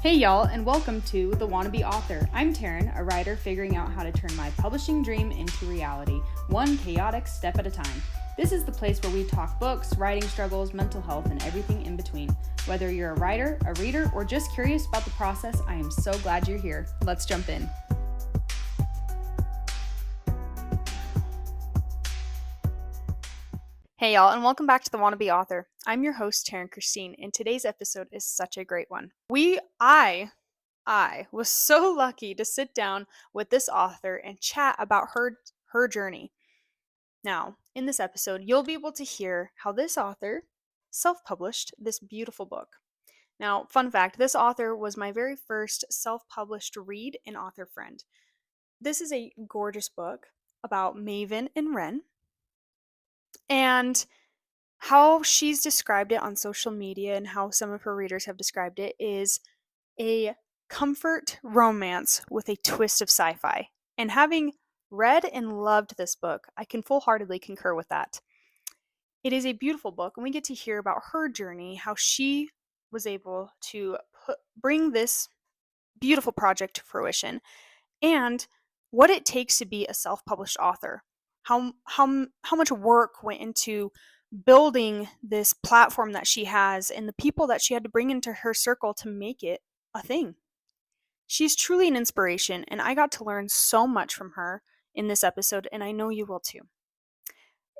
Hey y'all, and welcome to The Wannabe Author. I'm Taryn, a writer figuring out how to turn my publishing dream into reality, one chaotic step at a time. This is the place where we talk books, writing struggles, mental health, and everything in between. Whether you're a writer, a reader, or just curious about the process, I am so glad you're here. Let's jump in. Hey y'all, and welcome back to The Wannabe Author. I'm your host, Taryn Christine, and today's episode is such a great one. I was so lucky to sit down with this author and chat about her journey. Now, in this episode, you'll be able to hear how this author self-published this beautiful book. Now, fun fact, this author was my very first self-published read and author friend. This is a gorgeous book about Maven and Ren, and how she's described it on social media and how some of her readers have described it is a comfort romance with a twist of sci-fi. And having read and loved this book, I can full-heartedly concur with that. It is a beautiful book, and we get to hear about her journey, how she was able to bring this beautiful project to fruition, and what it takes to be a self-published author. How much work went into building this platform that she has and the people that she had to bring into her circle to make it a thing. She's truly an inspiration, and I got to learn so much from her in this episode, and I know you will too.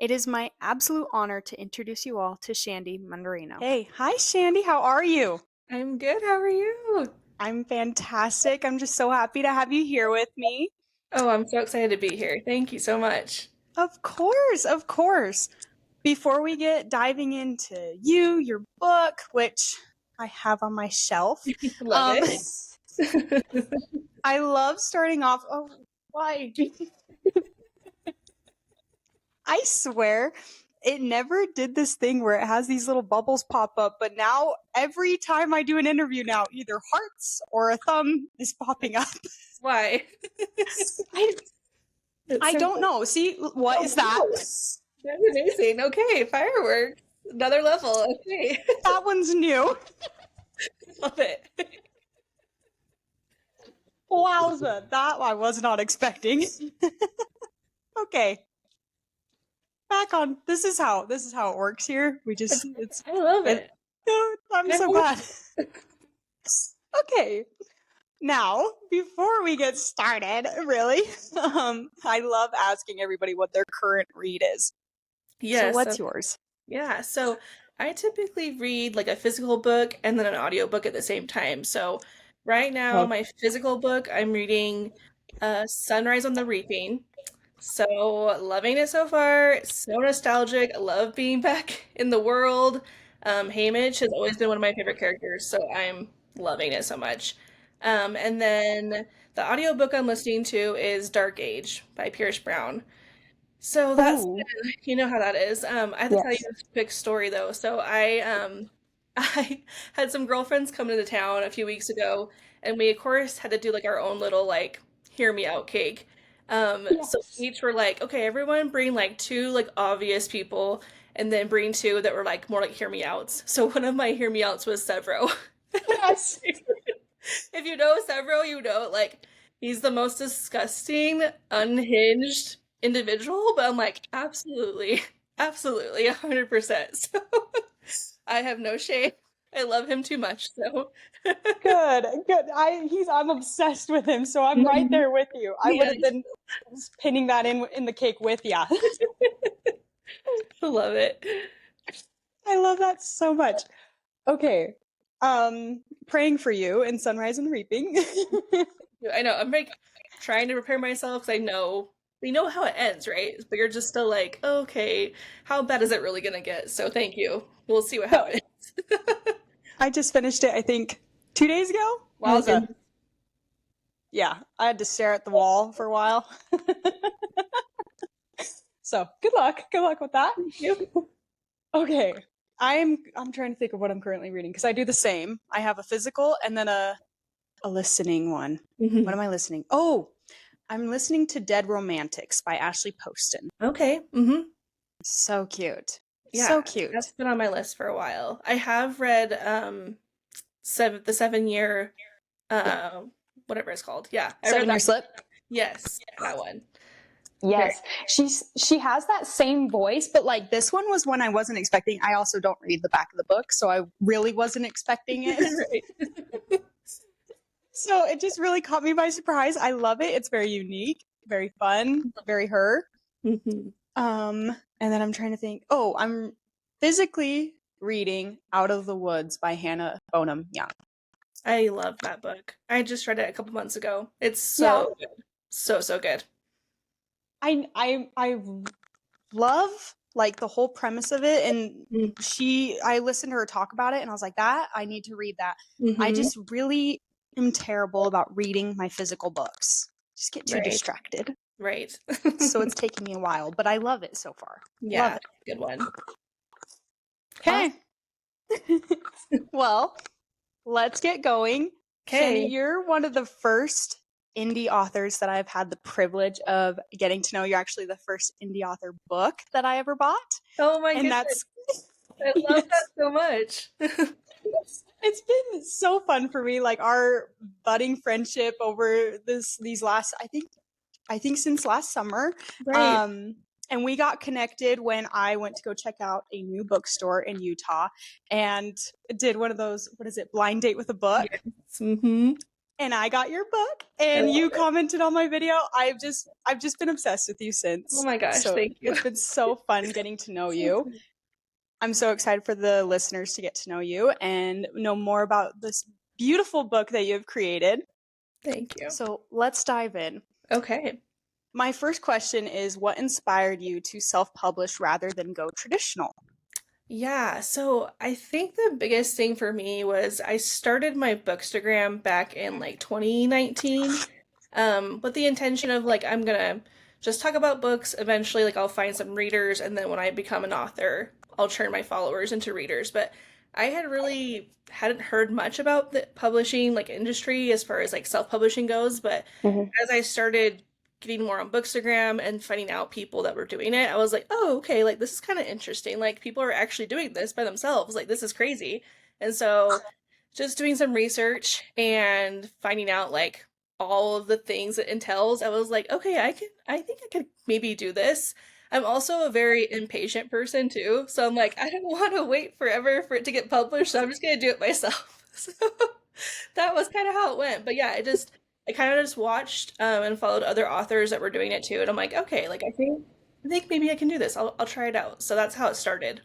It is my absolute honor to introduce you all to Shandy Mandarino. Hey, hi Shandy, how are you? I'm good, how are you? I'm fantastic. I'm just so happy to have you here with me. Oh, I'm so excited to be here. Thank you so much. Of course, of course. Before we get diving into you, your book, which I have on my shelf. Love it. I love starting off. Oh, why? I swear it never did this thing where it has these little bubbles pop up, but now every time I do an interview now, either hearts or a thumb is popping up. Why? I don't know. See, what is that? That's amazing. Okay, fireworks. Another level. Okay. That one's new. Love it. Wowza, that I was not expecting. Okay. Back on. This is how it works here. I love it. I'm so glad. Okay. Now, before we get started, really, I love asking everybody what their current read is. Yes. So what's yours? Yeah, so I typically read like a physical book and then an audiobook at the same time. So right now, my physical book, I'm reading Sunrise on the Reaping. So loving it so far. So nostalgic. I love being back in the world. Haymitch has always been one of my favorite characters, so I'm loving it so much. And then the audiobook I'm listening to is Dark Age by Pierce Brown. So that's you know how that is. I have to tell you a quick story though. So I had some girlfriends come into town a few weeks ago, and we of course had to do like our own little like hear me out cake. So each were like, okay, everyone bring like two like obvious people, and then bring two that were like more like hear me outs. So one of my hear me outs was Severo. Yes. If you know Severo, you know like he's the most disgusting, unhinged individual, but I'm like, absolutely, absolutely, 100%. So I have no shame. I love him too much, so. Good. I'm obsessed with him, so I'm right there with you. I would have been pinning that in the cake with ya. Love it. I love that so much. Okay. Praying for you in Sunrise and Reaping. I know. I'm like trying to prepare myself because I know we know how it ends, right? But you're just still like, okay, how bad is it really gonna get? So thank you. We'll see what happens. I just finished it, I think, 2 days ago. Wowza. Yeah, I had to stare at the wall for a while. So good luck with that. Thank you. Okay, I'm trying to think of what I'm currently reading because I do the same. I have a physical and then a listening one. What am I listening? Oh, I'm listening to Dead Romantics by Ashley Poston. Okay. So cute. Yeah, so cute. That's been on my list for a while. I have read the 7-year Um, whatever it's called. Yeah, I read Seven Year that. Slip. Yes, that one. Very. Yes, she has that same voice, but like this one was one I wasn't expecting. I also don't read the back of the book, so I really wasn't expecting it. Right. So it just really caught me by surprise. I love it. It's very unique, very fun, very her. Mhm. And then I'm trying to think. Oh, I'm physically reading Out of the Woods by Hannah Bonam-Young. I love that book. I just read it a couple months ago. It's Yeah, so good. So, so good. I love like the whole premise of it, and I listened to her talk about it, and I was like, that I need to read that. I Mm-hmm. just really am terrible about reading my physical books. Just get too Right. distracted. Right. So it's taken me a while, but I love it so far. Love Yeah, it. good one. Okay. Well, let's get going. Shandy, Okay. you're one of the first indie authors that I've had the privilege of getting to know. You're actually the first indie author book that I ever bought. Oh my And goodness. that's I love yes. that so much. It's been so fun for me, like our budding friendship over these last I think since last summer. Right. And we got connected when I went to go check out a new bookstore in Utah and did one of those, what is it, blind date with a book. Yes. Mm-hmm. And I got your book I and love you it. commented on my video. I've just been obsessed with you Oh since. my gosh, So thank you. it's been so fun getting to know you. I'm so excited for the listeners to get to know you and know more about this beautiful book that you have created. Thank you. So let's dive in. Okay. My first question is, what inspired you to self-publish rather than go traditional? Yeah, so I think the biggest thing for me was I started my Bookstagram back in like 2019, with the intention of like I'm gonna just talk about books. Eventually, like I'll find some readers, and then when I become an author, I'll turn my followers into readers. But I had really hadn't heard much about the publishing like industry as far as like self-publishing goes, but Mm-hmm. as I started getting more on Bookstagram and finding out people that were doing it, I was like, oh, okay, like this is kind of interesting. Like people are actually doing this by themselves. Like this is crazy. And so just doing some research and finding out like all of the things it entails, I was like, okay, I think I could maybe do this. I'm also a very impatient person too. So I'm like, I don't want to wait forever for it to get published. So I'm just going to do it myself. So that was kind of how it went. But yeah, I kind of just watched and followed other authors that were doing it too, and I'm like, okay, like I think maybe I can do this. I'll try it out. So that's how it started.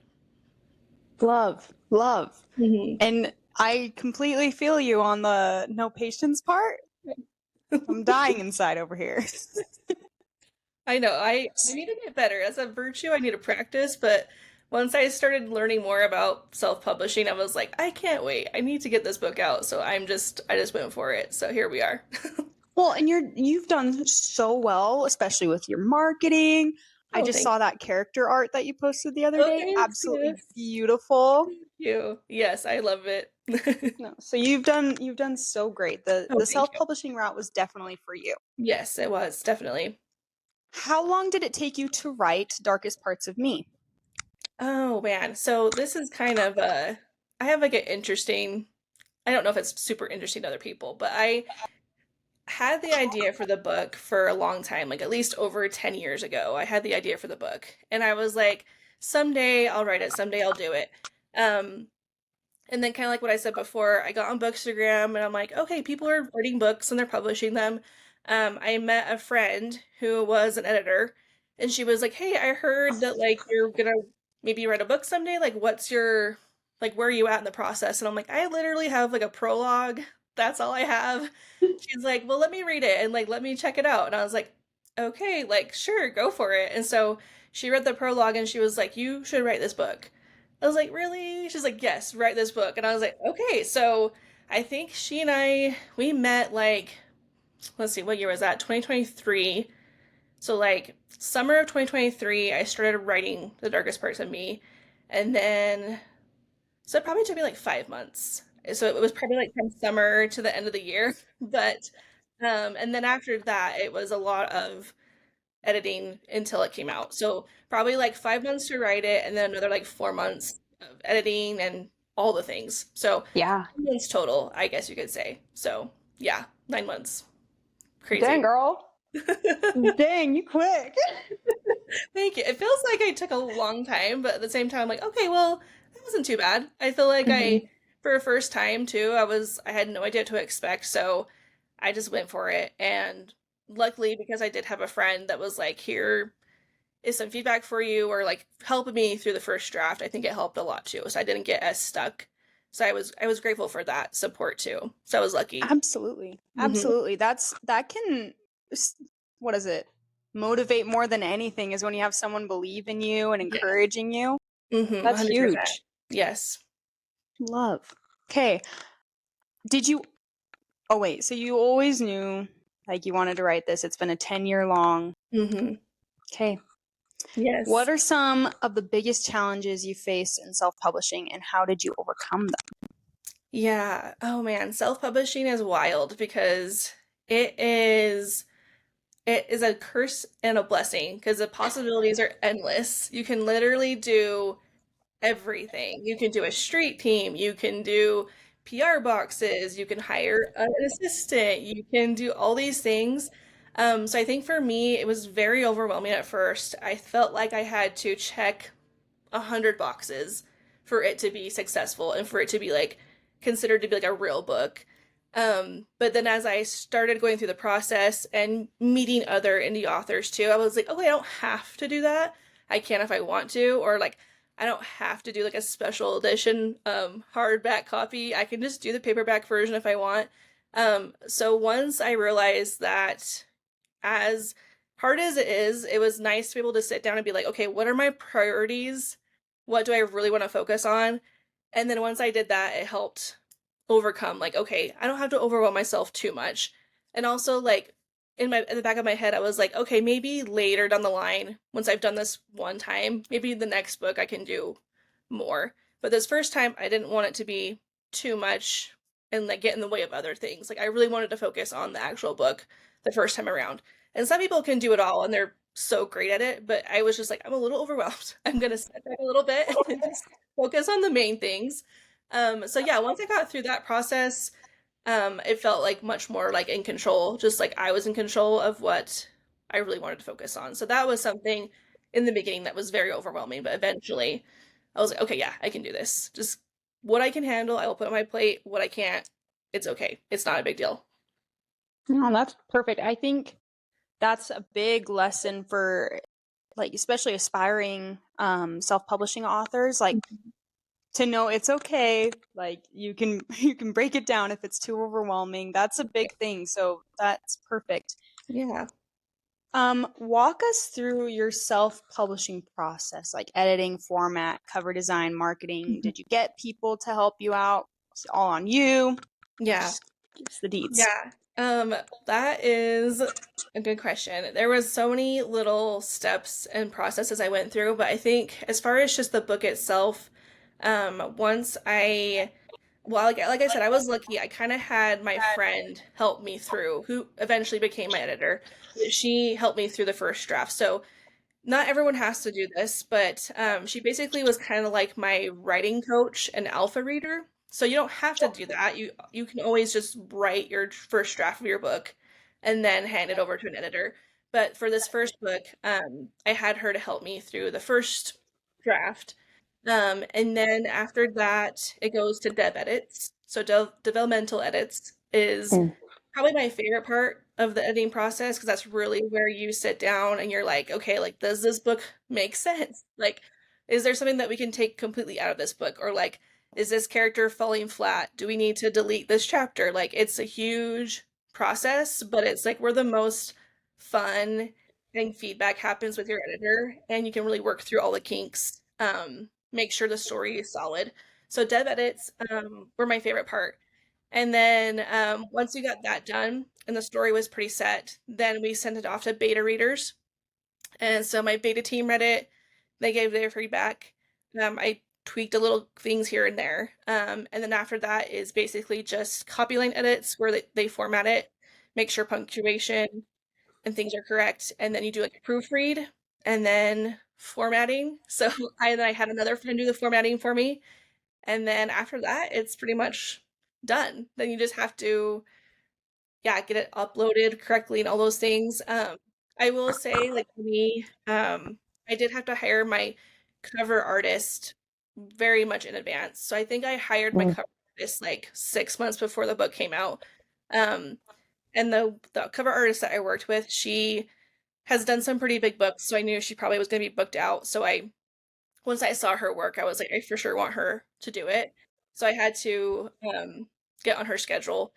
Love, love. Hmm. And I completely feel you on the no patience part. I'm dying inside over here. I know. I need to get better. As a virtue, I need to practice, but once I started learning more about self-publishing, I was like, I can't wait. I need to get this book out. So I just went for it. So here we are. Well, and you've done so well, especially with your marketing. I Oh, just thank saw that character art that you posted the other you. Oh, day. thanks. Absolutely Yes. beautiful. Thank you. Yes, I love it. No, so you've done so great. The Oh, the thank you. self-publishing route was definitely for you. Yes, it was definitely. How long did it take you to write Darkest Parts of Me? Oh man. So this is kind of I have like an interesting, I don't know if it's super interesting to other people, but I had the idea for the book for a long time, like at least over 10 years ago. I had the idea for the book and I was like, someday I'll write it, someday I'll do it. Um, and then kind of like what I said before, I got on Bookstagram and I'm like, okay, people are writing books and they're publishing them. I met a friend who was an editor and she was like, hey, I heard that like you're gonna maybe write a book someday. Like, what's your, like, where are you at in the process? And I'm like, I literally have like a prologue. That's all I have. She's like, well, let me read it and like, let me check it out. And I was like, okay, like, sure, go for it. And so she read the prologue and she was like, you should write this book. I was like, really? She's like, yes, write this book. And I was like, okay. So I think she and we met like, let's see, what year was that? 2023. So like summer of 2023, I started writing The Darkest Parts of Me. And then, so it probably took me like 5 months. So it was probably like from summer to the end of the year. But, and then after that, it was a lot of editing until it came out. So probably like 5 months to write it, and then another like 4 months of editing and all the things. So Yeah. 10 months total, I guess you could say. So Yeah, 9 months. Crazy. Dang, girl. Dang, you quick. Thank you. It feels like I took a long time, but at the same time, like, okay, well, that wasn't too bad. I feel like for a first time too, I had no idea what to expect, so I just went for it. And luckily, because I did have a friend that was like, here is some feedback for you, or like helping me through the first draft, I think it helped a lot too. So I didn't get as stuck. So I was grateful for that support too. So I was lucky. Absolutely. Absolutely. That can, what is it? Motivate more than anything is when you have someone believe in you and Yeah. encouraging you. That's 100%. huge. Yes. Love. Okay. Did you, oh wait, so you always knew like you wanted to write this. It's been a 10-year long. Okay. Yes. What are some of the biggest challenges you faced in self-publishing and how did you overcome them? Yeah. Oh man, self-publishing is wild because it is it is a curse and a blessing because the possibilities are endless. You can literally do everything. You can do a street team, you can do PR boxes, you can hire an assistant, you can do all these things. So I think for me, it was very overwhelming at first. I felt like I had to check 100 boxes for it to be successful and for it to be like considered to be like a real book. But then as I started going through the process and meeting other indie authors too, I was like, okay, I don't have to do that. I can if I want to, or like I don't have to do like a special edition hardback copy. I can just do the paperback version if I want. So once I realized that as hard as it is, it was nice to be able to sit down and be like, okay, what are my priorities? What do I really want to focus on? And then once I did that, it helped overcome like, okay, I don't have to overwhelm myself too much. And also like in the back of my head, I was like, okay, maybe later down the line, once I've done this one time, maybe the next book I can do more. But this first time, I didn't want it to be too much and like get in the way of other things. Like I really wanted to focus on the actual book the first time around. And some people can do it all and they're so great at it, but I was just like, I'm a little overwhelmed. I'm gonna step back a little bit and just focus on the main things. So yeah, once I got through that process, it felt like much more like in control, just like I was in control of what I really wanted to focus on. So that was something in the beginning that was very overwhelming, but eventually I was like, okay, yeah, I can do this. Just what I can handle, I will put on my plate. What I can't, it's okay. It's not a big deal. No, that's perfect. I think that's a big lesson for like especially aspiring self-publishing authors, like to know it's okay, like you can break it down if it's too overwhelming. That's a big thing, so that's perfect. Yeah. Walk us through your self-publishing process, like editing, format, cover design, marketing. Did you get people to help you out? Was it all on you? Yeah. It's the deeds. Yeah. That is a good question. There was so many little steps and processes I went through, but I think as far as just the book itself, once I well, like I said, I was lucky. I kind of had my friend help me through, who eventually became my editor. She helped me through the first draft. So not everyone has to do this, but she basically was kind of like my writing coach and alpha reader. So you don't have to do that. You can always just write your first draft of your book and then hand it over to an editor. But for this first book, I had her to help me through the first draft. And then after that, it goes to dev edits. So developmental edits is probably my favorite part of the editing process because that's really where you sit down and you're like, okay, like, does this book make sense? Like, is there something that we can take completely out of this book? Or like, is this character falling flat? Do we need to delete this chapter? Like, it's a huge process, but it's like where the most fun and feedback happens with your editor, and you can really work through all the kinks, make sure the story is solid. So dev edits were my favorite part. And then once we got that done and the story was pretty set, then we sent it off to beta readers. And so my beta team read it. They gave their feedback. I tweaked a little things here and there. And then after that is basically just copy line edits where they format it, make sure punctuation and things are correct. And then you do like a proofread and then formatting. So I had another friend do the formatting for me. And then after that, it's pretty much done. Then you just have to get it uploaded correctly and all those things. I will say, like, for me, I did have to hire my cover artist very much in advance. So I think I hired my cover artist like 6 months before the book came out. Um, and the cover artist that I worked with, she has done some pretty big books, so I knew she probably was going to be booked out. So once I saw her work, I was like, I for sure want her to do it. So I had to get on her schedule.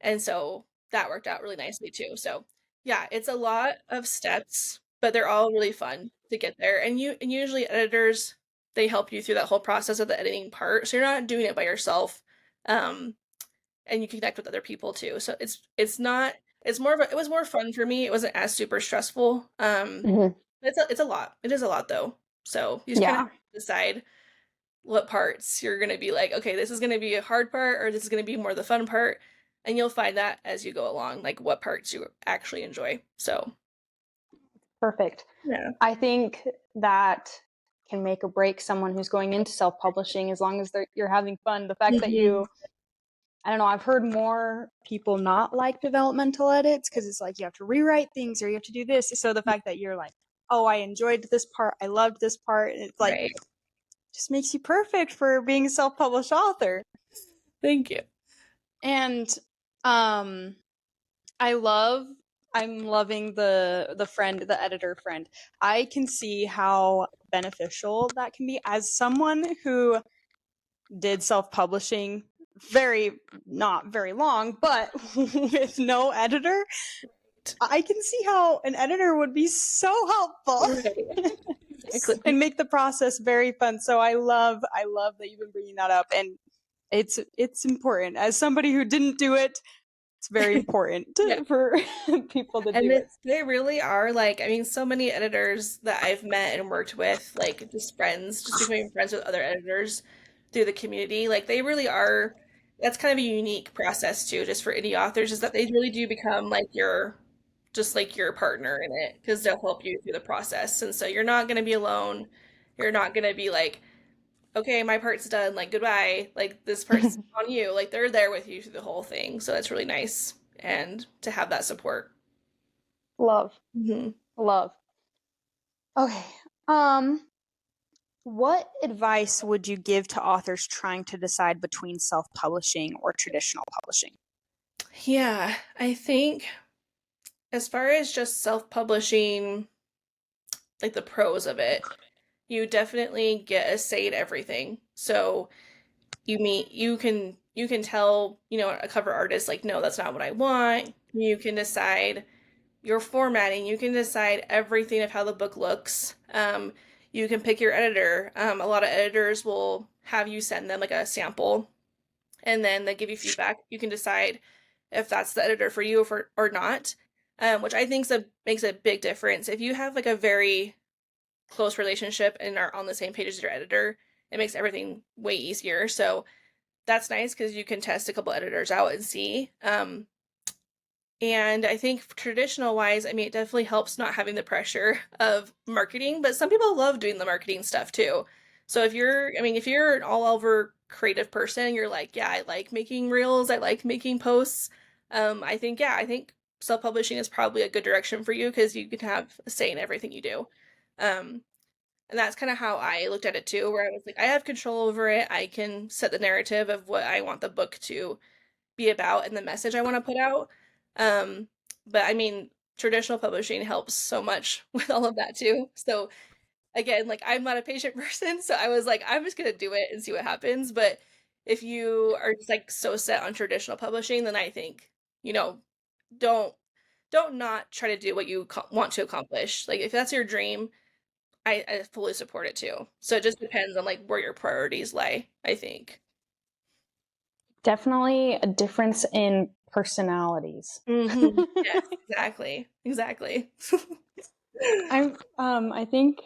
And so that worked out really nicely too. So yeah, it's a lot of steps, but they're all really fun to get there. And usually editors, they help you through that whole process of the editing part. So you're not doing it by yourself. Um, and you connect with other people too. So it's not it's more of it was more fun for me. It wasn't as super stressful. It's a lot. It is a lot though. So you just kind of decide what parts you're going to be like, okay, this is going to be a hard part or this is going to be more the fun part. And you'll find that as you go along, like what parts you actually enjoy. So perfect. yeah. I think that can make or break someone who's going into self-publishing as long as you're having fun. The fact that I don't know, I've heard more people not like developmental edits because it's like you have to rewrite things or you have to do this. So the fact that you're like, oh, I enjoyed this part, I loved this part, it's like, Right. just makes you perfect for being a self-published author. Thank you. And I'm loving the editor friend. I can see how beneficial that can be as someone who did self-publishing not very long, but with no editor. I can see how an editor would be so helpful. Right. Exactly. And make the process very fun. So I love that you've been bringing that up, and it's important. As somebody who didn't do it, it's very important for people to do it. They really are, like, I mean, so many editors that I've met and worked with, like just becoming friends with other editors through the community, like they really are. That's kind of a unique process too, just for indie authors, is that they really do become like your partner in it because they'll help you through the process. And so you're not going to be alone. You're not going to be like, okay, my part's done, like goodbye, like this part's on you. Like they're there with you through the whole thing. So that's really nice and to have that support. Love. Love. Okay. What advice would you give to authors trying to decide between self-publishing or traditional publishing? Yeah, I think as far as just self-publishing, like the pros of it, you definitely get a say in everything. So you can tell, a cover artist like, no, that's not what I want. You can decide your formatting, you can decide everything of how the book looks. You can pick your editor. A lot of editors will have you send them like a sample and then they give you feedback. You can decide if that's the editor for you or not, which I think makes a big difference. If you have like a very close relationship and are on the same page as your editor, it makes everything way easier. So that's nice because you can test a couple editors out and see. And I think traditional wise, I mean, it definitely helps not having the pressure of marketing, but some people love doing the marketing stuff too. So if you're an all over creative person, you're like, yeah, I like making reels, I like making posts. I think self-publishing is probably a good direction for you because you can have a say in everything you do. And that's kind of how I looked at it too, where I was like, I have control over it. I can set the narrative of what I want the book to be about and the message I want to put out. Um, but I mean, traditional publishing helps so much with all of that too. So again, like I'm not a patient person, so I was like, I'm just gonna do it and see what happens. But if you are just like so set on traditional publishing, then I think, don't not try to do what you want to accomplish. Like if that's your dream, I fully support it too. So it just depends on like where your priorities lie, I think. Definitely a difference in personalities. Yes, exactly. I think,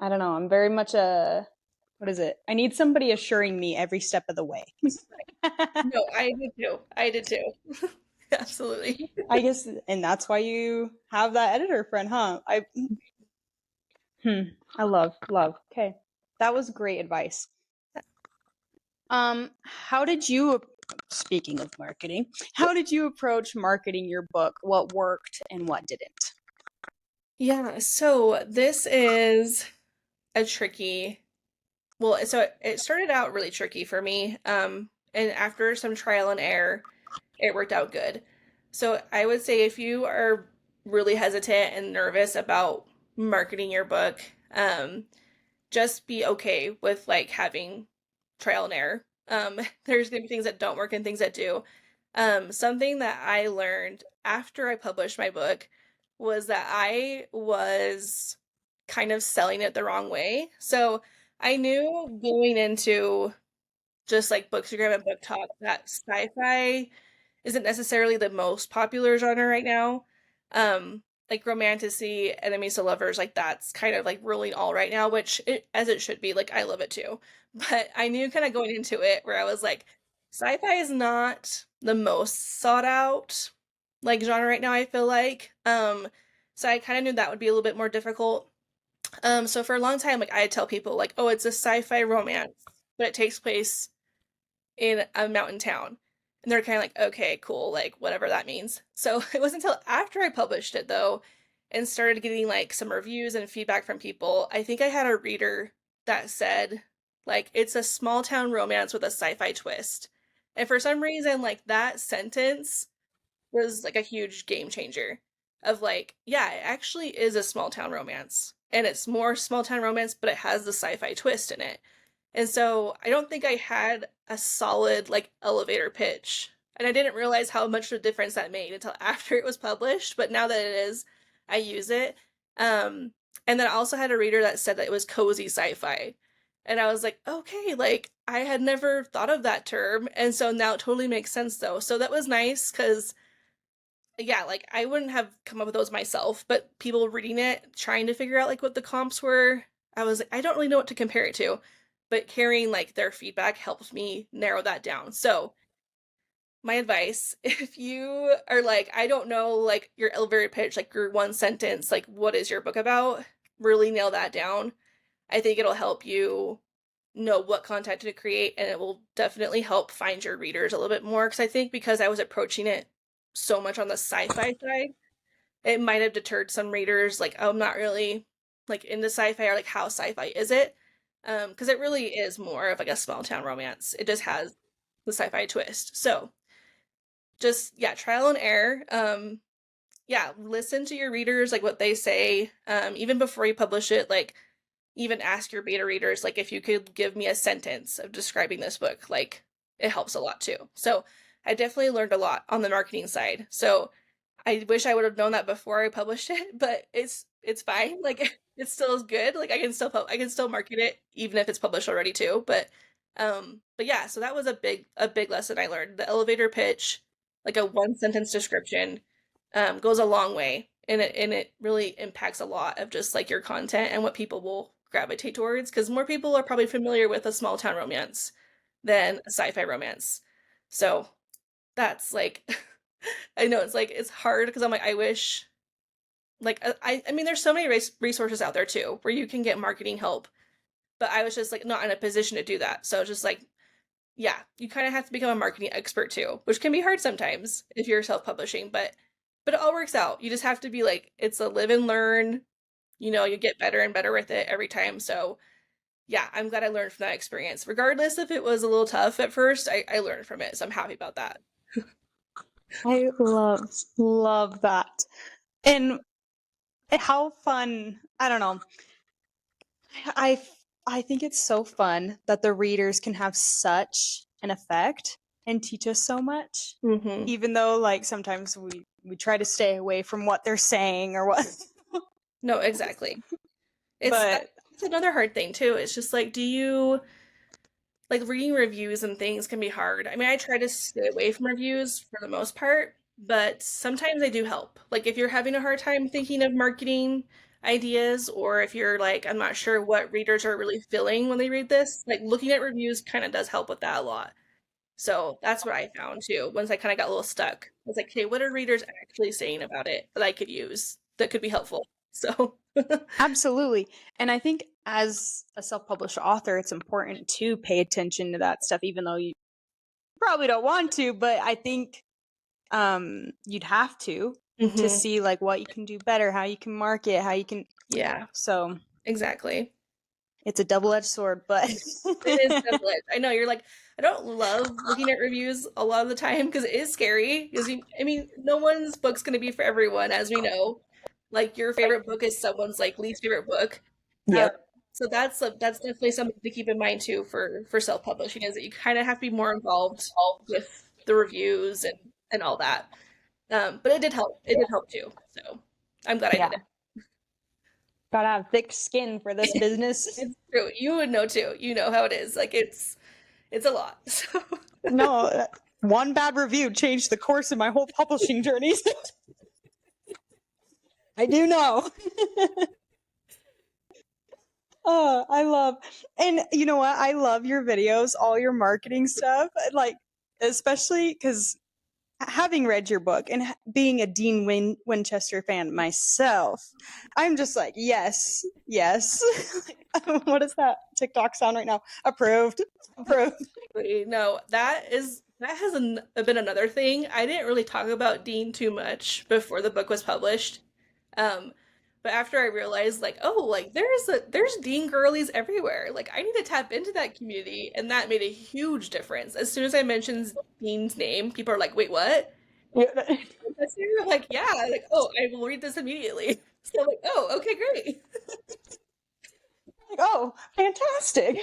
I don't know, I'm very much what is it? I need somebody assuring me every step of the way. No, I did too. Absolutely. I guess, and that's why you have that editor friend, huh? I love. Okay. That was great advice. How did you speaking of marketing, how did you approach marketing your book? What worked and what didn't? Yeah, so this is a tricky, well, so it started out really tricky for me. And after some trial and error, it worked out good. So I would say if you are really hesitant and nervous about marketing your book, just be okay with like having trial and error. There's gonna be things that don't work and things that do. Something that I learned after I published my book was that I was kind of selling it the wrong way. So I knew going into just like Bookstagram and Book Talk that sci-fi isn't necessarily the most popular genre right now. Like romantasy, enemies to lovers, like that's kind of like ruling all right now, which as it should be. Like I love it too, but I knew kind of going into it where I was like, sci-fi is not the most sought out like genre right now. I feel like, so I kind of knew that would be a little bit more difficult. So for a long time, like I tell people like, oh, it's a sci-fi romance, but it takes place in a mountain town. And they're kind of like, okay, cool, like whatever that means. So it wasn't until after I published it though and started getting like some reviews and feedback from people. I think I had a reader that said like it's a small town romance with a sci-fi twist. And for some reason like that sentence was like a huge game changer of like, yeah, it actually is a small town romance. And it's more small town romance, but it has the sci-fi twist in it. And so I don't think I had a solid like elevator pitch. And I didn't realize how much of a difference that made until after it was published. But now that it is, I use it. And then I also had a reader that said that it was cozy sci-fi. And I was like, okay, like I had never thought of that term. And so now it totally makes sense though. So that was nice because yeah, like I wouldn't have come up with those myself, but people reading it, trying to figure out like what the comps were, I was like, I don't really know what to compare it to. But hearing like their feedback helped me narrow that down. So my advice, if you are like, I don't know, like your elevator pitch, like your one sentence, like what is your book about? Really nail that down. I think it'll help you know what content to create and it will definitely help find your readers a little bit more. Because I think because I was approaching it so much on the sci-fi side, it might have deterred some readers like, oh, I'm not really like into sci-fi or like how sci-fi is it? Because it really is more of like a small town romance. It just has the sci-fi twist. So just yeah, trial and error. Yeah, listen to your readers, like what they say. Even before you publish it, like even ask your beta readers, like if you could give me a sentence of describing this book, like it helps a lot too. So I definitely learned a lot on the marketing side. So I wish I would have known that before I published it, but it's fine. Like it still is good. Like I can still market it even if it's published already too. But yeah, so that was a big lesson I learned. The elevator pitch, like a one sentence description, goes a long way, and it really impacts a lot of just like your content and what people will gravitate towards. Because more people are probably familiar with a small town romance than a sci-fi romance. So that's like I know it's like it's hard because I'm like I wish like I mean there's so many resources out there too where you can get marketing help, but I was just like not in a position to do that. So it's just like yeah, you kind of have to become a marketing expert too, which can be hard sometimes if you're self-publishing, but it all works out. You just have to be like it's a live and learn, you know, you get better and better with it every time. So yeah, I'm glad I learned from that experience. Regardless if it was a little tough at first, I learned from it. So I'm happy about that. I love that. And how fun, I don't know. I I think it's so fun that the readers can have such an effect and teach us so much. Mm-hmm. Even though like sometimes we try to stay away from what they're saying or what No, exactly. but That's another hard thing too. It's just like, do you like reading reviews and things can be hard. I mean, I try to stay away from reviews for the most part, but sometimes they do help. Like if you're having a hard time thinking of marketing ideas, or if you're like, I'm not sure what readers are really feeling when they read this, like looking at reviews kind of does help with that a lot. So that's what I found too. Once I kind of got a little stuck, I was like, hey, what are readers actually saying about it that I could use that could be helpful? So absolutely. And I think as a self-published author, it's important to pay attention to that stuff, even though probably don't want to, but I think you'd have to see like what you can do better, how you can market, how you can. Yeah, So exactly. it's a double-edged sword, but It is double-edged. I know you're like, I don't love looking at reviews a lot of the time because it is scary. Because I mean, no one's book's going to be for everyone, as we know. Like your favorite book is someone's like least favorite book. Um, Yep. so that's definitely something to keep in mind too for self-publishing is that you kind of have to be more involved with the reviews and all that. But it did help. It did help too. So I'm glad I Yeah. did it. Gotta have thick skin for this business. It's true. You would know too. You know how it is. Like it's a lot. So No, one bad review changed the course of my whole publishing journey. I do know. Oh, I love, and you know what? I love your videos, all your marketing stuff. Like, especially because having read your book and being a Dean Winchester fan myself, I'm just like, yes, yes. What is that TikTok sound right now? Approved, approved. no, that has been another thing. I didn't really talk about Dean too much before the book was published. Um, but after I realized like, oh, like there's Dean girlies everywhere. Like I need to tap into that community, and that made a huge difference. As soon as I mentioned Dean's name, people are like, wait, what? I'm like, yeah, like, oh, I will read this immediately. So I'm like, oh, okay, great. Like, oh, fantastic.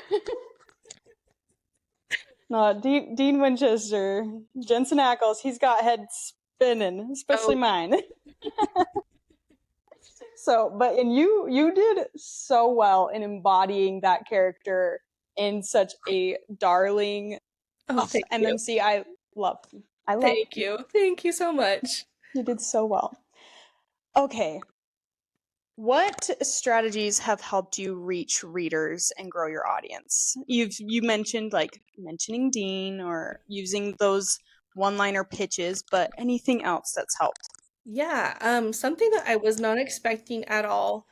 No, Dean Winchester, Jensen Ackles, he's got heads spinning, especially mine. So, but and you did so well in embodying that character in such a darling. Oh, thank you. Then see, I love. Thank you. Thank you so much. You did so well. Okay. What strategies have helped you reach readers and grow your audience? You mentioned like mentioning Dean or using those one-liner pitches, but anything else that's helped? Yeah, something that I was not expecting at all,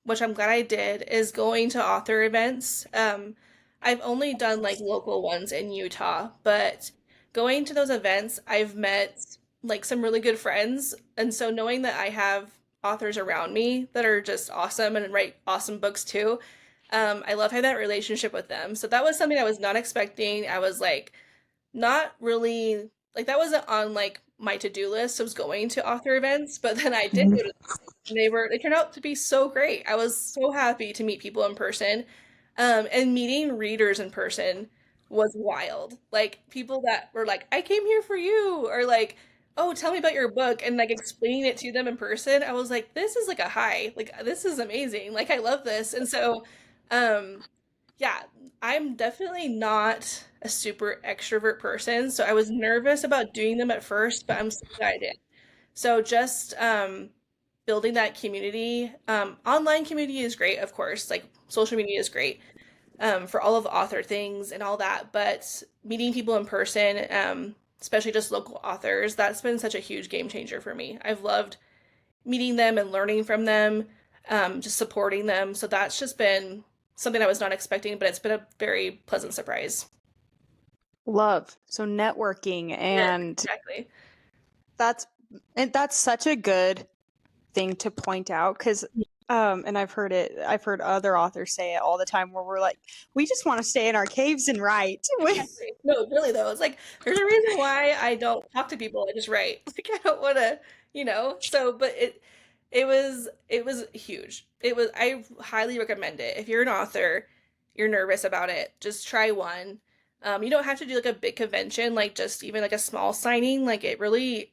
which I'm glad I did, is going to author events. I've only done like local ones in Utah, but going to those events, I've met like some really good friends, and so knowing that I have authors around me that are just awesome and write awesome books too, I love having that relationship with them. So that was something I was not expecting. I was like, not really like that wasn't on like my to-do list. I was going to author events, but then I did go to them, and they turned out to be so great. I was so happy to meet people in person. And meeting readers in person was wild. Like people that were like, I came here for you, or like, oh, tell me about your book, and like explaining it to them in person. I was like, this is like a high. Like this is amazing. Like I love this. And so yeah, I'm definitely not a super extrovert person, so I was nervous about doing them at first, but I'm so glad I did. So just building that community, online community is great, of course, like social media is great for all of author things and all that, but meeting people in person, especially just local authors, that's been such a huge game changer for me. I've loved meeting them and learning from them, just supporting them. So that's just been something I was not expecting, but it's been a very pleasant surprise. Love. So networking and Exactly. that's such a good thing to point out because and I've heard other authors say it all the time where we're like, we just want to stay in our caves and write. Exactly. No, really though, it's like there's a reason why I don't talk to people. I just write. Like I don't want to, So, but it was huge. I highly recommend it. If you're an author, you're nervous about it, just try one. You don't have to do like a big convention, like just even like a small signing. Like it really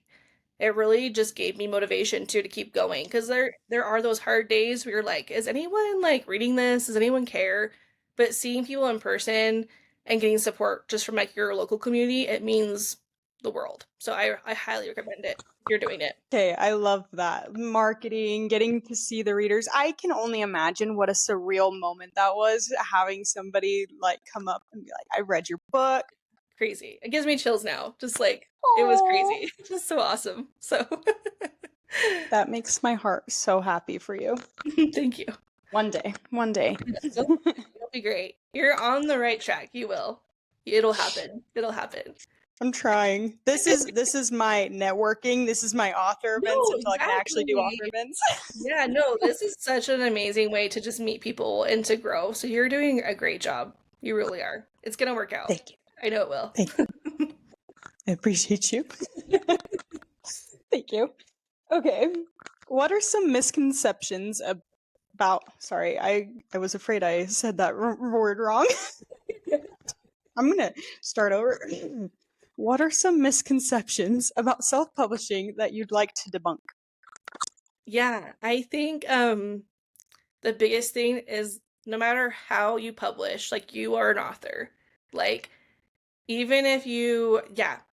just gave me motivation too to keep going because there are those hard days where you're like, is anyone like reading this? Does anyone care? But seeing people in person and getting support just from like your local community, it means the world. So I highly recommend it if you're doing it. Okay, I love that. Marketing, getting to see the readers. I can only imagine what a surreal moment that was having somebody like come up and be like, I read your book. Crazy. It gives me chills now. Just like it was crazy. Just so awesome. So that makes my heart so happy for you. thank you. One day. It'll be great. You're on the right track. You will. It'll happen. It'll happen. I'm trying. This is my networking. This is my author events No, until I can actually do author exactly. events. Yeah, no, this is such an amazing way to just meet people and to grow. So you're doing a great job. You really are. It's gonna work out. Thank you. I know it will. Thank you. I appreciate you. Thank you. Okay. What are some misconceptions about, sorry, I was afraid I said that word wrong. I'm going to start over. What are some misconceptions about self-publishing that you'd like to debunk? Yeah, I think the biggest thing is no matter how you publish, like you are an author. Like even if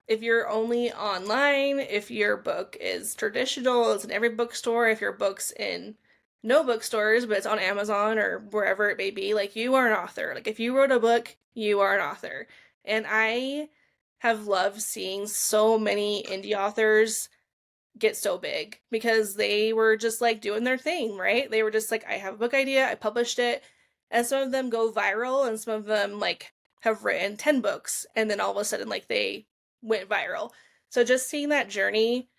if you're only online, if your book is traditional, it's in every bookstore, if your book's in no bookstores, but it's on Amazon or wherever it may be, like you are an author. Like if you wrote a book, you are an author. And I have loved seeing so many indie authors get so big because they were just like doing their thing, right? They were just like, I have a book idea, I published it, and some of them go viral, and some of them like have written 10 books, and then all of a sudden, like, they went viral. So just seeing that journey,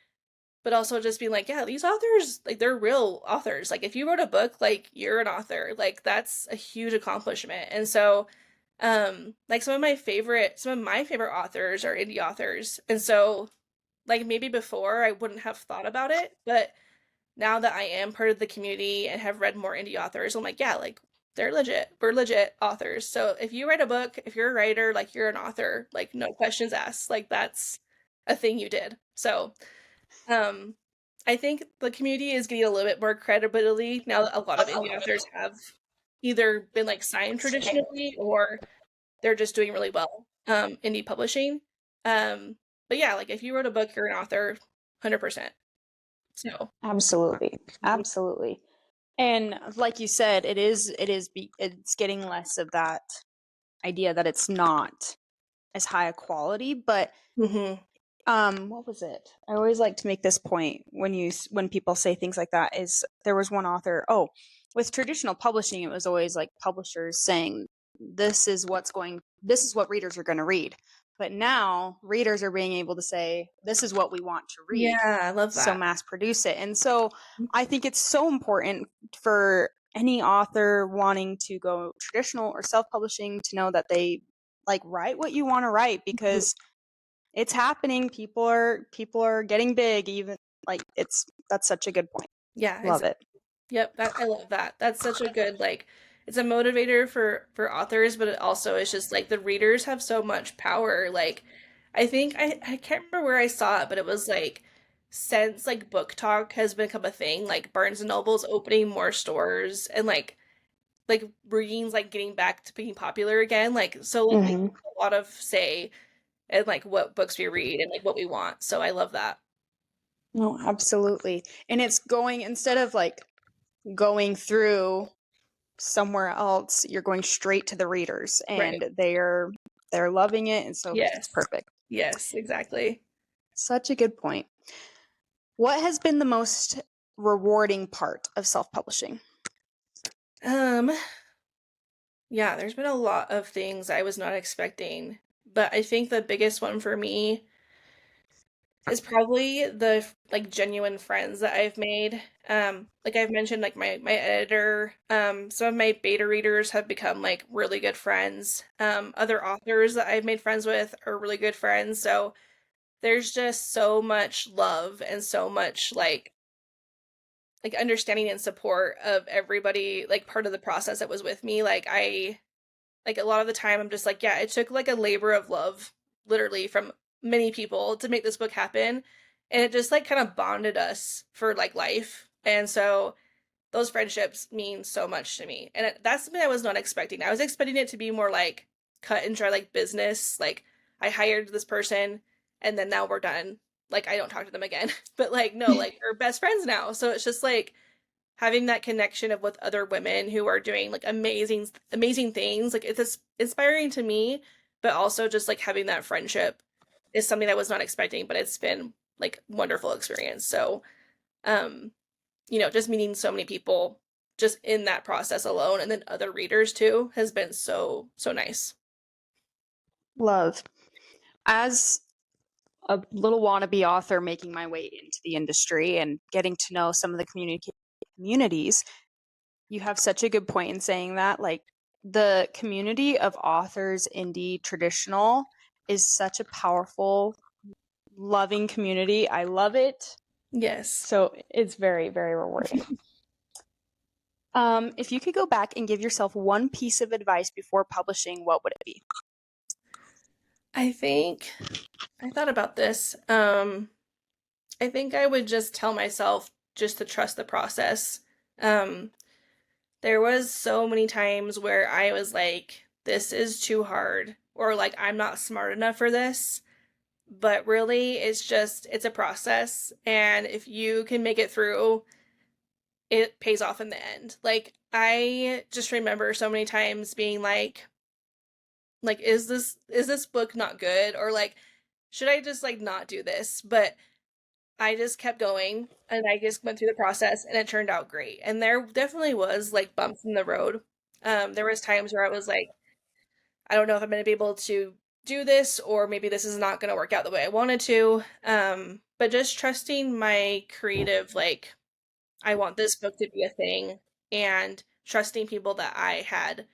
but also just being like, yeah, these authors, like, they're real authors. Like, if you wrote a book, like, you're an author. Like, that's a huge accomplishment. And so, like, some of my favorite authors are indie authors. And so like maybe before I wouldn't have thought about it, but now that I am part of the community and have read more indie authors, I'm like, yeah, like they're legit. We're legit authors. So if you write a book, if you're a writer, like you're an author, like no questions asked. Like that's a thing you did. So um I think the community is getting a little bit more credibility now that a lot of indie authors have either been like signed traditionally or they're just doing really well indie publishing. Um but yeah, like if you wrote a book, you're an author 100%. So Absolutely. Absolutely. And like you said, it's getting less of that idea that it's not as high a quality, but mhm. what was it? I always like to make this point when people say things like that is there was one author, with traditional publishing it was always like publishers saying this is what readers are going to read. But now readers are being able to say this is what we want to read. Yeah, I love So that. mass produce it. And so I think it's so important for any author wanting to go traditional or self-publishing to know that they like write what you want to write because it's happening. People are getting big. Even like that's such a good point. Yeah, Love it. Yep, that I love that. That's such a good like it's a motivator for authors, but it also is just like the readers have so much power. Like I think I can't remember where I saw it, but it was like since like book talk has become a thing, like Barnes and Noble's opening more stores and like reading's like getting back to being popular again. Like so like Mm-hmm. a lot of say in like what books we read and like what we want. So I love that. No, absolutely. And it's going instead of like going through somewhere else, you're going straight to the readers, Right. and they're loving it, and so it's Yes. perfect. Yes, exactly. Such a good point. What has been the most rewarding part of self-publishing? Um, yeah, there's been a lot of things I was not expecting, but I think the biggest one for me is probably the like genuine friends that I've made. Like I've mentioned, like my editor, some of my beta readers have become like really good friends. Other authors that I've made friends with are really good friends. So there's just so much love and so much like understanding and support of everybody like part of the process that was with me. Like a lot of the time I'm just like, yeah, it took like a labor of love literally from many people to make this book happen. And it just like kind of bonded us for like life. And so those friendships mean so much to me. And that's something I was not expecting. I was expecting it to be more like cut and dry, like business. Like I hired this person and then now we're done. Like I don't talk to them again. But like, no, like we're best friends now. So it's just like having that connection of with other women who are doing like amazing things, like it's inspiring to me, but also just like having that friendship is something I was not expecting, but it's been like wonderful experience. So um just meeting so many people just in that process alone and then other readers too has been so nice. Love. As a little wannabe author making my way into the industry and getting to know some of the communities, you have such a good point in saying that. Like, the community of authors, indie, traditional, is such a powerful, loving community. I love it. Yes. So it's very, very rewarding. If you could go back and give yourself one piece of advice before publishing, what would it be? I think I thought about this. I think I would just tell myself just to trust the process. Um, there was so many times where I was like, this is too hard, or like, I'm not smart enough for this. But really, it's a process. And if you can make it through, it pays off in the end. Like, I just remember so many times being like, is this book not good? Or like, should I just like not do this? But I just kept going and I just went through the process and it turned out great. And there definitely was like bumps in the road. There was times where I was like, I don't know if I'm going to be able to do this, or maybe this is not going to work out the way I wanted to. But just trusting my creative, like, I want this book to be a thing, and trusting people that I had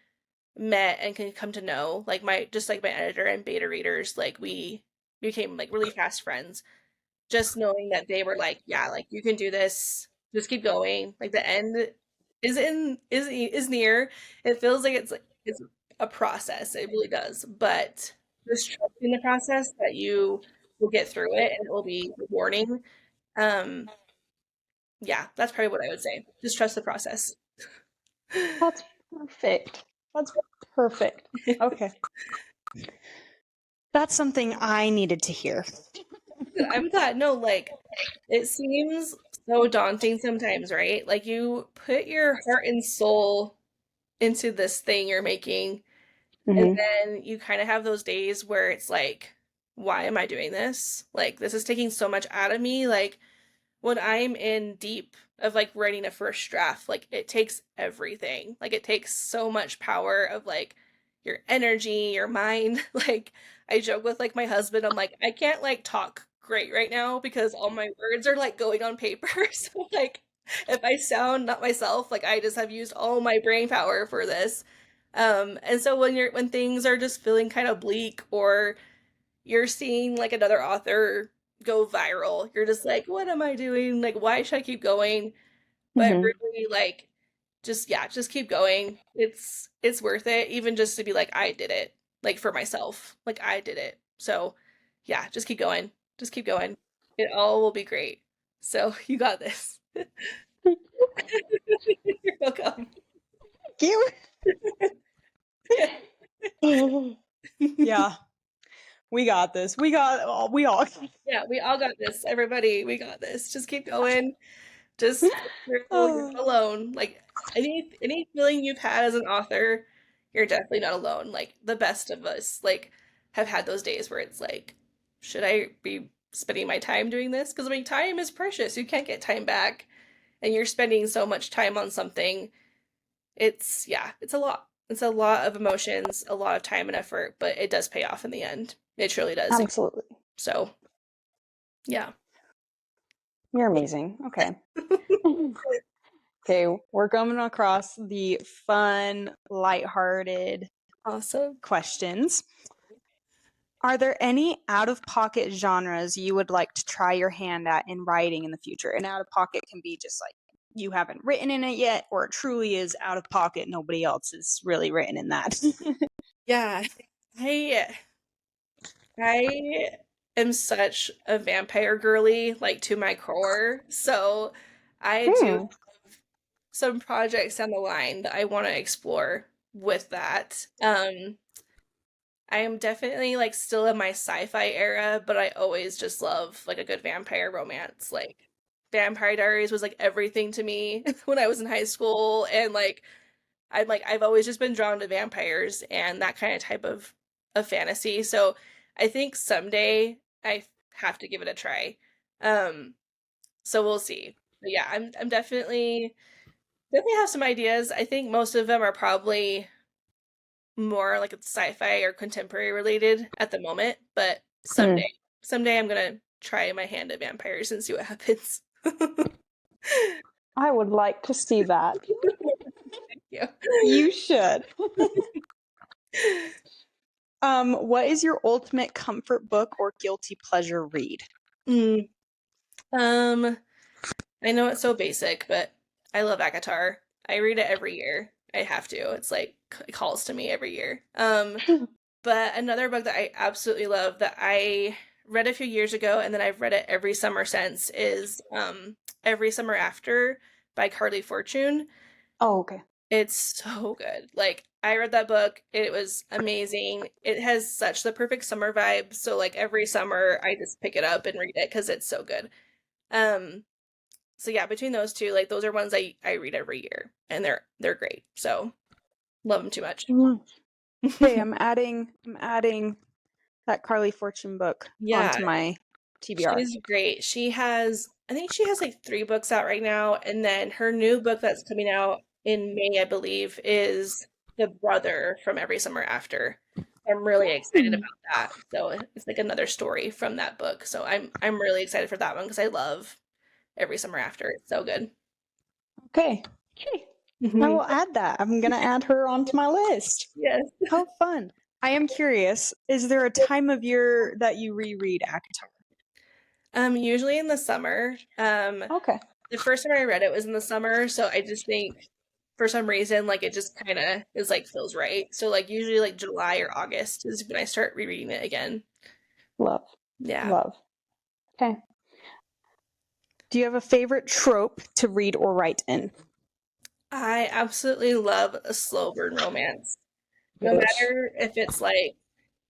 met and can come to know, like my editor and beta readers, like we became like really fast friends. Just knowing that they were like, yeah, like you can do this, just keep going. Like the end is near. It feels like it's a process. It really does. But just trusting the process that you will get through it and it will be rewarding. Um, yeah, that's probably what I would say. Just trust the process. That's perfect. That's perfect. Okay. That's something I needed to hear. I'm glad. No, like it seems so daunting sometimes, right? Like you put your heart and soul into this thing you're making. And Mm-hmm. then you kind of have those days where it's like, why am I doing this? Like, this is taking so much out of me. Like, when I'm in deep of like writing a first draft, like, it takes everything. Like, it takes so much power of like your energy, your mind. Like, I joke with like my husband, I'm like, I can't like talk great right now because all my words are like going on paper. So, like, if I sound not myself, like, I just have used all my brain power for this. And so when things are just feeling kind of bleak, or you're seeing like another author go viral, you're just like, what am I doing? Like, why should I keep going? But Mm-hmm. really, like, just keep going. It's worth it, even just to be like, I did it, like for myself, like I did it. So yeah, just keep going. Just keep going. It all will be great. So you got this. You're welcome. You. Yeah, we got this. We all. Yeah, we all got this. Everybody, we got this. Just keep going. Just you're not alone. Like any feeling you've had as an author, you're definitely not alone. Like the best of us, like have had those days where it's like, should I be spending my time doing this? Because I mean, time is precious. You can't get time back, and you're spending so much time on something. It's a lot. It's a lot of emotions, a lot of time and effort, but it does pay off in the end. It truly does. Absolutely. So, yeah. You're amazing. Okay. Okay, we're coming across the fun, lighthearted Awesome. questions. Are there any out-of-pocket genres you would like to try your hand at in writing in the future? And out-of-pocket can be just like you haven't written in it yet, or it truly is out-of-pocket. Nobody else is really written in that. Yeah. I I am such a vampire girly, like to my core. So I do have some projects down the line that I want to explore with that. I am definitely like still in my sci-fi era, but I always just love like a good vampire romance. Like Vampire Diaries was like everything to me when I was in high school, and like I've always just been drawn to vampires and that kind of type of fantasy. So I think someday I have to give it a try. Um, so we'll see. But yeah, I'm definitely have some ideas. I think most of them are probably more like it's sci-fi or contemporary related at the moment, but someday I'm gonna try my hand at vampires and see what happens. I would like to see that. Yeah. You should. What is your ultimate comfort book or guilty pleasure read? Mm. I know it's so basic, but I love Akatar. I read it every year. I have to. It's like it calls to me every year. But another book that I absolutely love that I read a few years ago and then I've read it every summer since is Every Summer After by Carly Fortune. Oh, okay. It's so good. Like I read that book, it was amazing. It has such the perfect summer vibe. So like every summer I just pick it up and read it because it's so good. Um so yeah, between those two, like those are ones I read every year and they're great. So love them too much. Hey, I'm adding that Carly Fortune book Yeah, onto my TBR. she's great. I think she has like 3 books out right now, and then her new book that's coming out in May, I believe, is the brother from Every Summer After. I'm really excited about that. So it's like another story from that book. So I'm really excited for that one because I love Every Summer After. It's so good. Okay. I will add that. I'm going to add her onto my list. Yes. How fun. I am curious, is there a time of year that you reread Akatar? Usually in the summer. Okay. The first time I read it was in the summer, so I just think for some reason like it just kind of is like feels right. So like usually like July or August is when I start rereading it again. Love. Yeah. Love. Okay. Do you have a favorite trope to read or write in? I absolutely love a slow burn romance. No matter if it's like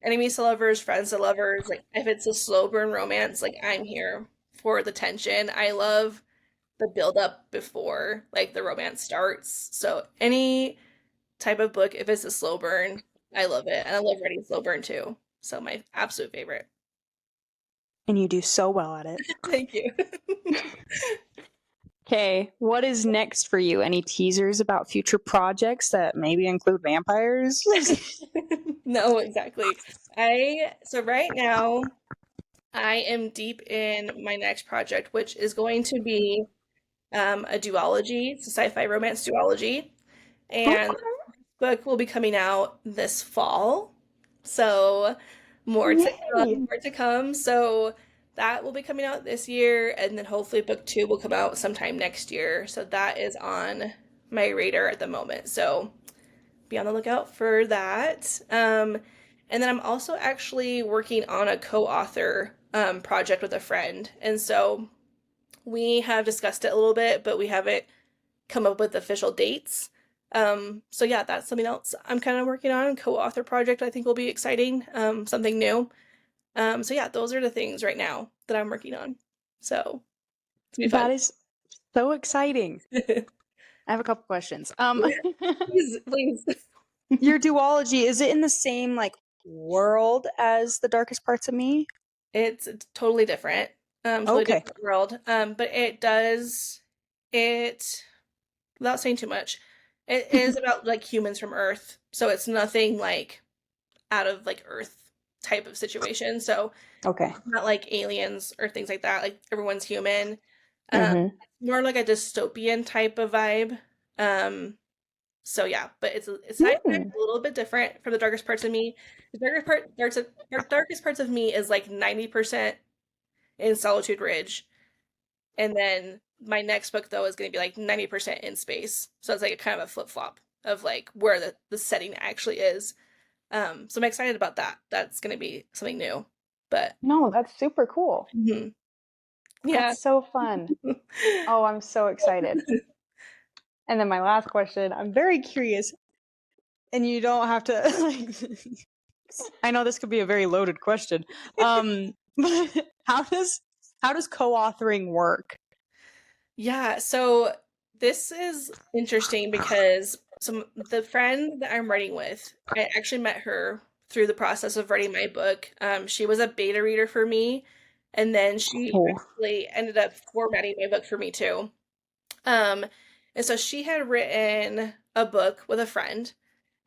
enemies to lovers, friends to lovers, like if it's a slow burn romance, like I'm here for the tension. I love the build up before like the romance starts. So any type of book, if it's a slow burn, I love it. And I love reading slow burn too. So my absolute favorite. And you do so well at it. Thank you. Okay, what is next for you? Any teasers about future projects that maybe include vampires? No, exactly. So right now I am deep in my next project, which is going to be a duology. It's a sci-fi romance duology. And book will be coming out this fall. So more to Yay! come, more to come. So that will be coming out this year, and then hopefully book 2 will come out sometime next year. So that is on my radar at the moment. So be on the lookout for that. And then I'm also actually working on a co-author project with a friend. And so we have discussed it a little bit, but we haven't come up with official dates. So yeah, that's something else I'm kind of working on. Co-author project I think will be exciting. Something new. So yeah, those are the things right now that I'm working on. So it's gonna be fun. That is so exciting. I have a couple questions. Please, please. Your duology, is it in the same like world as The Darkest Parts of Me? It's totally different. Totally Okay. different world. But it without saying too much, it is about like humans from Earth. So it's nothing like out of like Earth type of situation. So Okay. not like aliens or things like that. Like everyone's human. Mm-hmm. More like a dystopian type of vibe. So yeah, but it's sci-fi, a little bit different from the darkest parts of me. The darkest parts of me is like 90% in Solitude Ridge, and then my next book though is going to be like 90% in space. So it's like a kind of a flip flop of like where the setting actually is. So I'm excited about that. That's going to be something new. But No, that's super cool. yeah. That's so fun. Oh, I'm so excited. And then my last question, I'm very curious, and you don't have to like I know this could be a very loaded question. But how does co-authoring work? Yeah, so this is interesting because the friend that I'm writing with, I actually met her through the process of writing my book. She was a beta reader for me, and then she Oh. actually ended up formatting my book for me too. Um, and so she had written a book with a friend,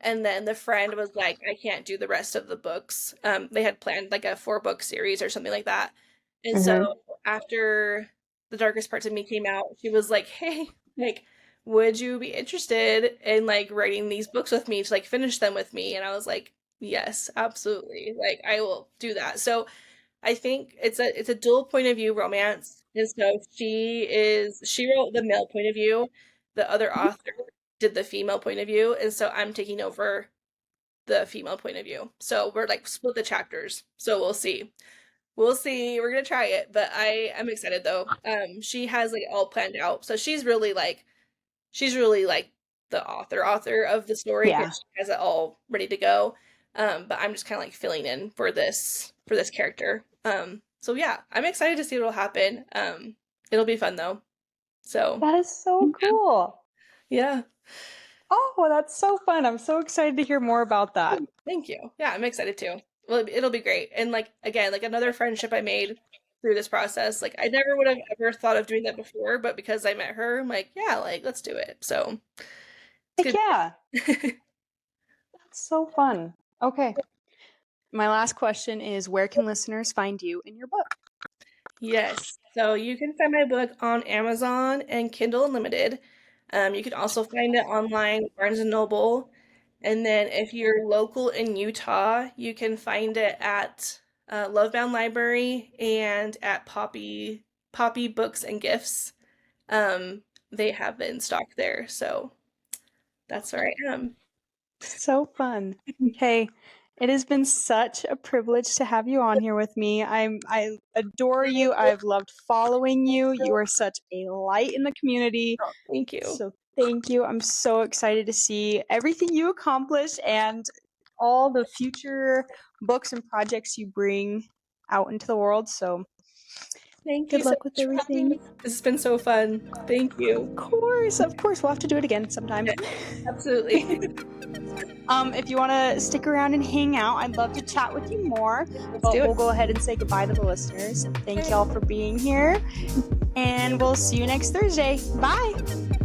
And then the friend was like, I can't do the rest of the books. They had planned like a 4-book series or something like that. And so after The Darkest Parts of Me came out, she was like, hey, like, would you be interested in like writing these books with me to like finish them with me? And I was like, yes, absolutely. Like, I will do that. So I think it's a dual point of view romance. And so she wrote the male point of view. The other author did the female point of view, and so I'm taking over the female point of view. So we're like split the chapters. So we'll see. We'll see. We're gonna try it, but I'm excited though. She has like all planned out. So she's really like the author of the story Yeah. because she has it all ready to go. But I'm just kind of like filling in for this character. So yeah, I'm excited to see what'll happen. It'll be fun though. So That is so cool. yeah. Oh, that's so fun. I'm so excited to hear more about that. Thank you. Yeah, I'm excited too. Well, it'll be great. And like again, like another friendship I made through this process. Like I never would have ever thought of doing that before, but because I met her, I'm like, yeah, like let's do it. So Heck yeah. That's so fun. Okay. My last question is, where can listeners find you in your book? Yes. So you can find my book on Amazon and Kindle Unlimited. You can also find it online, Barnes and Noble. And then if you're local in Utah, you can find it at Lovebound Library and at Poppy Books and Gifts. They have it in stock there, so that's where I am. So fun. Okay. It has been such a privilege to have you on here with me. I adore you. I've loved following you. You are such a light in the community. Oh, thank you. So thank you. I'm so excited to see everything you accomplish and all the future books and projects you bring out into the world. So Thank good you so luck with much for having everything. me. This has been so fun. Thank you. Of course. We'll have to do it again sometime. Absolutely. If you want to stick around and hang out, I'd love to chat with you more. But do it. we'll go ahead and say goodbye to the listeners. Thank y'all for being here. And we'll see you next Thursday. Bye.